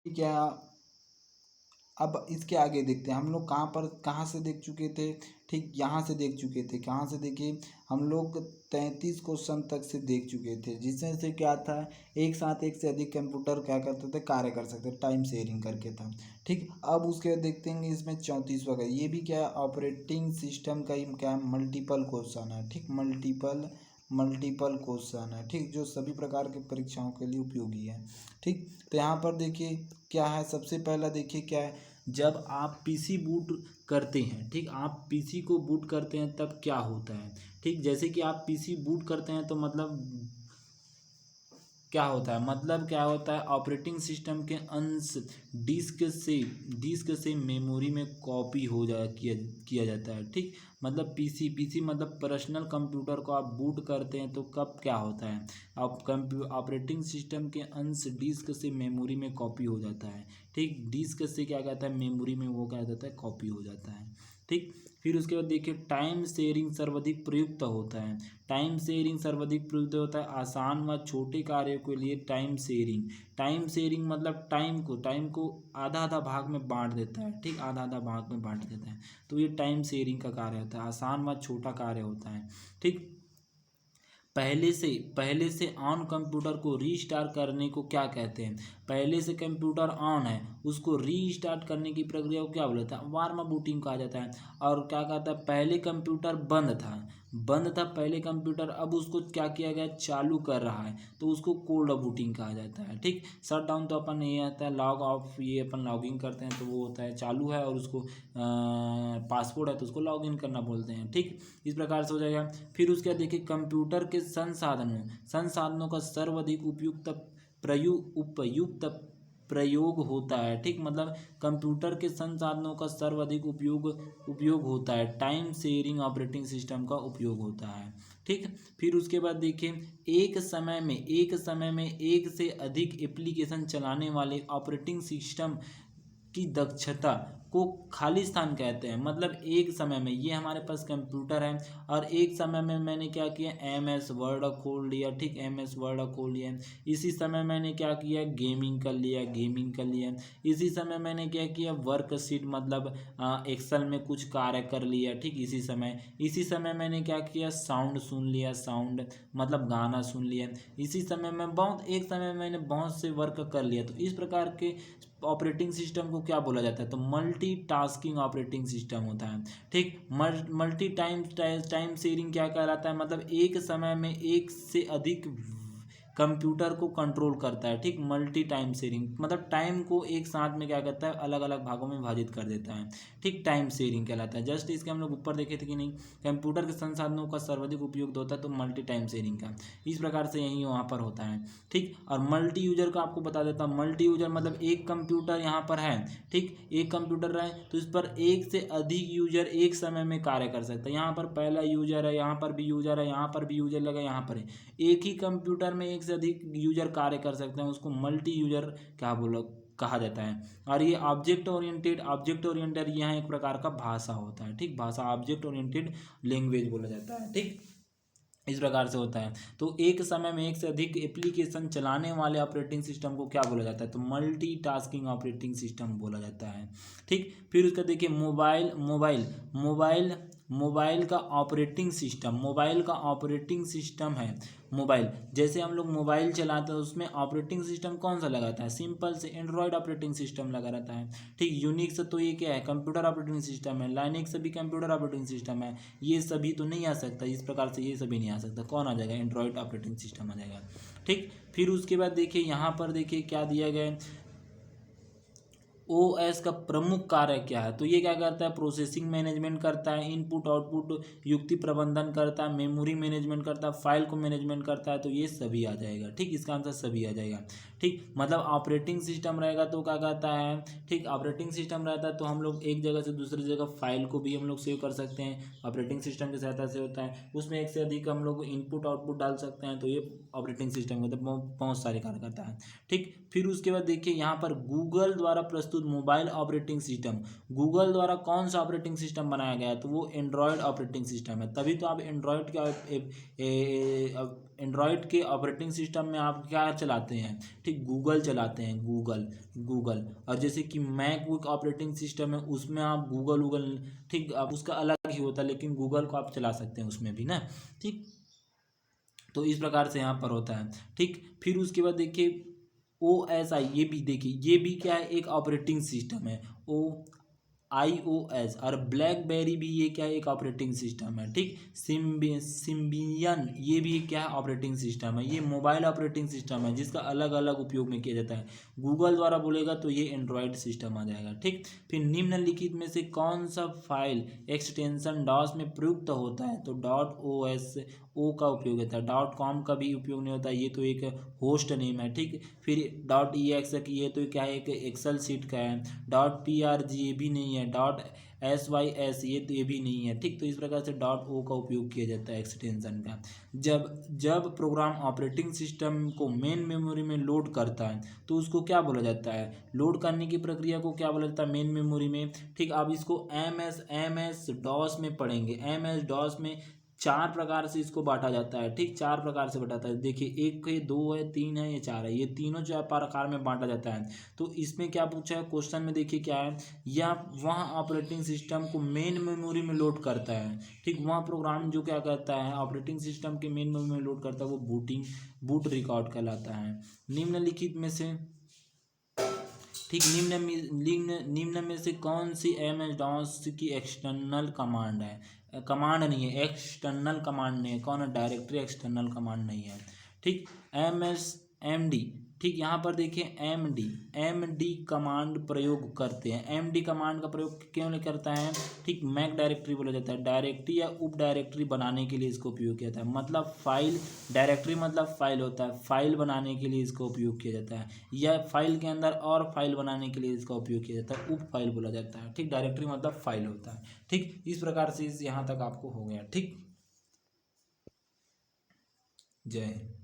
ठीक है। अब इसके आगे देखते हैं हम लोग कहाँ से देख चुके थे। ठीक यहाँ से देख चुके थे। कहाँ से देखिए हम लोग 33 क्वेश्चन तक से देख चुके थे, जिसमें से क्या था, एक साथ एक से अधिक कंप्यूटर क्या करते थे, कार्य कर सकते, टाइम शेयरिंग करके था। ठीक, अब उसके बाद देखते हैं इसमें 34 वगैरह, ये भी क्या है, ऑपरेटिंग सिस्टम का ही क्या है, मल्टीपल क्वेश्चन है। ठीक, मल्टीपल क्वेश्चन है। ठीक, जो सभी प्रकार के परीक्षाओं के लिए उपयोगी है। ठीक, तो यहाँ पर देखिए क्या है, सबसे पहला देखिए क्या है, जब आप पीसी बूट करते हैं, ठीक, आप पीसी को बूट करते हैं तब क्या होता है। ठीक, जैसे कि आप पीसी बूट करते हैं तो मतलब क्या होता है, मतलब क्या होता है, ऑपरेटिंग सिस्टम के अंश डिस्क से मेमोरी में कॉपी हो किया जाता है। ठीक, मतलब पीसी मतलब पर्सनल कंप्यूटर को आप बूट करते हैं तो कब क्या होता है, ऑपरेटिंग सिस्टम के अंश डिस्क से मेमोरी में कॉपी हो जाता है। ठीक, डिस्क से क्या कहता है, मेमोरी में वो क्या जाता है, कॉपी हो जाता है। ठीक, फिर उसके बाद देखिए टाइम शेयरिंग सर्वाधिक प्रयुक्त होता है। टाइम शेयरिंग सर्वाधिक प्रयुक्त होता है आसान व छोटे कार्यों के लिए। टाइम शेयरिंग मतलब टाइम को आधा आधा भाग में बांट देता है। ठीक, आधा आधा भाग में बांट देता है, तो ये टाइम शेयरिंग का कार्य होता है, आसान व छोटा कार्य होता है। ठीक, पहले से ऑन कंप्यूटर को रीस्टार्ट करने को क्या कहते हैं। पहले से कंप्यूटर ऑन है उसको रीस्टार्ट करने की प्रक्रिया को क्या बोला जाता है, वार्म बूटिंग कहा जाता है। और क्या कहता है, पहले कंप्यूटर बंद था पहले कंप्यूटर, अब उसको क्या किया गया, चालू कर रहा है, तो उसको कोल्ड बूटिंग कहा जाता है। ठीक, शट डाउन तो अपन ये आता है, लॉग ऑफ ये अपन लॉगिंग करते हैं तो वो होता है चालू है, और उसको पासवर्ड है तो उसको लॉगिन करना बोलते हैं। ठीक, इस प्रकार से हो जाएगा। फिर उसके बाद देखिए कंप्यूटर के संसाधनों का सर्वाधिक उपयुक्त प्रयोग होता है। ठीक, मतलब कंप्यूटर के संसाधनों का सर्वाधिक उपयोग होता है, टाइम शेयरिंग ऑपरेटिंग सिस्टम का उपयोग होता है। ठीक, फिर उसके बाद देखिए एक समय में एक से अधिक एप्लीकेशन चलाने वाले ऑपरेटिंग सिस्टम की दक्षता को खाली स्थान कहते हैं। मतलब एक समय में ये हमारे पास कंप्यूटर है और एक समय में मैंने क्या किया, एम एस वर्ड खोल लिया। ठीक, एम एस वर्ड खोल लिया, इसी समय मैंने क्या किया, गेमिंग कर लिया। इसी समय मैंने क्या किया, वर्कशीट मतलब एक्सेल में कुछ कार्य कर लिया। ठीक, इसी समय मैंने क्या किया, साउंड सुन लिया, साउंड मतलब गाना सुन लिया। इसी समय में एक समय में मैंने बहुत से वर्क कर लिया। तो इस प्रकार के ऑपरेटिंग सिस्टम को क्या बोला जाता है, तो मल्टी टास्किंग ऑपरेटिंग सिस्टम होता है। ठीक, मल्टी टाइम शेयरिंग क्या कहलाता है, मतलब एक समय में एक से अधिक कंप्यूटर को कंट्रोल करता है। ठीक, मल्टी टाइम शेयरिंग मतलब टाइम को एक साथ में क्या करता है, अलग अलग भागों में विभाजित कर देता है। ठीक, टाइम शेयरिंग कहलाता है। जस्ट इसके हम लोग ऊपर देखे थे कि नहीं, कंप्यूटर के संसाधनों का सर्वाधिक उपयोग होता है तो मल्टी टाइम शेयरिंग का इस प्रकार से यही वहाँ पर होता है। ठीक, और मल्टी यूजर का आपको बता देता हूँ। मल्टी यूजर मतलब एक कंप्यूटर यहाँ पर है। ठीक, एक कंप्यूटर है तो इस पर एक से अधिक यूजर एक समय में कार्य कर सकता है। यहाँ पर पहला यूजर है, यहाँ पर भी यूजर है, यहाँ पर भी यूजर लगा, यहाँ पर है, एक ही कंप्यूटर में एक से अधिक यूजर कार्य कर सकते हैं, उसको मल्टी यूजर क्या बोलो कहा जाता है। और ये ऑब्जेक्ट ओरिएंटेड यहाँ एक प्रकार का भाषा होता है। ठीक, भाषा ऑब्जेक्ट ओरिएंटेड लैंग्वेज बोला जाता है। ठीक, इस प्रकार से होता है। तो एक समय में एक से अधिक एप्लीकेशन चलाने वाले ऑपरेटिंग सिस्टम को क्या बोला जाता है, तो मल्टी टास्किंग ऑपरेटिंग सिस्टम बोला जाता है। ठीक, फिर उसका देखिए मोबाइल का ऑपरेटिंग सिस्टम है। मोबाइल जैसे हम लोग मोबाइल चलाते हैं उसमें ऑपरेटिंग सिस्टम कौन सा लगाता है, सिंपल से एंड्रॉयड ऑपरेटिंग सिस्टम लगा रहता है। ठीक, यूनिक्स तो ये क्या है, कंप्यूटर ऑपरेटिंग सिस्टम है। लाइनक्स भी कंप्यूटर ऑपरेटिंग सिस्टम है। ये सभी तो नहीं आ सकता, इस प्रकार से ये सभी नहीं आ सकता, कौन आ जाएगा, एंड्रॉयड ऑपरेटिंग सिस्टम आ जाएगा। ठीक, फिर उसके बाद देखिए यहाँ पर देखिए क्या दिया गया है, ओएस का प्रमुख कार्य क्या है, तो ये क्या करता है, प्रोसेसिंग मैनेजमेंट करता है, इनपुट आउटपुट युक्ति प्रबंधन करता है, मेमोरी मैनेजमेंट करता है, फाइल को मैनेजमेंट करता है, तो ये सभी आ जाएगा। ठीक, इसका आंसर सभी आ जाएगा। ठीक, मतलब ऑपरेटिंग सिस्टम रहेगा तो क्या कहता है, ठीक, ऑपरेटिंग सिस्टम रहता है तो हम लोग एक जगह से दूसरी जगह फाइल को भी हम लोग सेव कर सकते हैं, ऑपरेटिंग सिस्टम की सहायता से होता है। उसमें एक से अधिक हम लोग इनपुट आउटपुट डाल सकते हैं, तो ये ऑपरेटिंग सिस्टम मतलब बहुत सारे कार्य करता है। ठीक, फिर उसके बाद देखिए यहाँ पर गूगल द्वारा प्रस्तुत टू मोबाइल ऑपरेटिंग सिस्टम। गूगल द्वारा कौन सा ऑपरेटिंग सिस्टम बनाया गया है, तो वो एंड्रॉयड ऑपरेटिंग सिस्टम है। तभी तो आप एंड्रॉयड के ऑपरेटिंग सिस्टम में आप क्या चलाते हैं, ठीक, गूगल चलाते हैं, गूगल। और जैसे कि मैक ऑपरेटिंग सिस्टम है, उसमें आप गूगल, ठीक, आप उसका अलग ही होता है, लेकिन गूगल को आप चला सकते हैं उसमें भी ना, ठीक। तो इस प्रकार से यहाँ पर होता है, ठीक। फिर उसके बाद देखिए OSI, ये भी देखिए, ये भी क्या है, एक ऑपरेटिंग सिस्टम है, iOS। और ब्लैकबेरी भी ये क्या है, एक ऑपरेटिंग सिस्टम है, ठीक। सिम्बियन ये भी क्या है, ऑपरेटिंग सिस्टम है। ये मोबाइल ऑपरेटिंग सिस्टम है जिसका अलग अलग उपयोग में किया जाता है। गूगल द्वारा बोलेगा तो ये एंड्रॉयड सिस्टम आ जाएगा, ठीक। फिर निम्नलिखित में से कौन सा फाइल एक्सटेंशन डॉस में प्रयुक्त होता है, तो .OS का उपयोग होता है। .com का भी उपयोग नहीं होता, ये तो एक होस्ट नेम है, ठीक। फिर .ex की ये तो क्या है, एक एक्सेल सीट का है। .prg ये भी नहीं है। .sys ये भी नहीं है, ठीक। तो इस प्रकार से .o का उपयोग किया जाता है एक्सटेंशन का। जब प्रोग्राम ऑपरेटिंग सिस्टम को मेन मेमोरी में लोड करता है तो उसको क्या बोला जाता है, लोड करने की प्रक्रिया को क्या बोला जाता है मेन मेमोरी में, ठीक। आप इसको MS DOS में पढ़ेंगे। MS DOS में 4 प्रकार से इसको बांटा जाता है, ठीक, 4 प्रकार से बांटा है। देखिए 1 है, 2 है, 3 है, ये 4 है, ये तीनों 4 प्रकार में बांटा जाता है। तो इसमें क्या पूछा है क्वेश्चन में, देखिए क्या है, या वहाँ ऑपरेटिंग सिस्टम को मेन मेमोरी में लोड करता है, ठीक। वहाँ प्रोग्राम जो क्या करता है, ऑपरेटिंग सिस्टम के मेन मेमोरी में लोड करता है, वो बूट रिकॉर्ड कहलाता है। निम्नलिखित में से, ठीक, निम्न में से कौन सी MS DOS की एक्सटर्नल कमांड है, कमांड नहीं है, एक्सटर्नल कमांड नहीं है, कौन है, डायरेक्टरी एक्सटर्नल कमांड नहीं है, ठीक। MD, ठीक। यहाँ पर देखिए MD कमांड प्रयोग करते हैं। MD कमांड का प्रयोग क्यों नहीं करता है, ठीक, मैक डायरेक्टरी बोला जाता है। डायरेक्टरी या उप डायरेक्टरी बनाने के लिए इसको उपयोग किया जाता है। मतलब फाइल, डायरेक्टरी मतलब फाइल होता है, फाइल बनाने के लिए इसका उपयोग किया जाता है, या फाइल के अंदर और फाइल बनाने के लिए इसका उपयोग किया जाता है, उप फाइल बोला जाता है, ठीक। डायरेक्टरी मतलब फाइल होता है, ठीक। इस प्रकार से यहाँ तक आपको हो गया, ठीक। जय हिंद।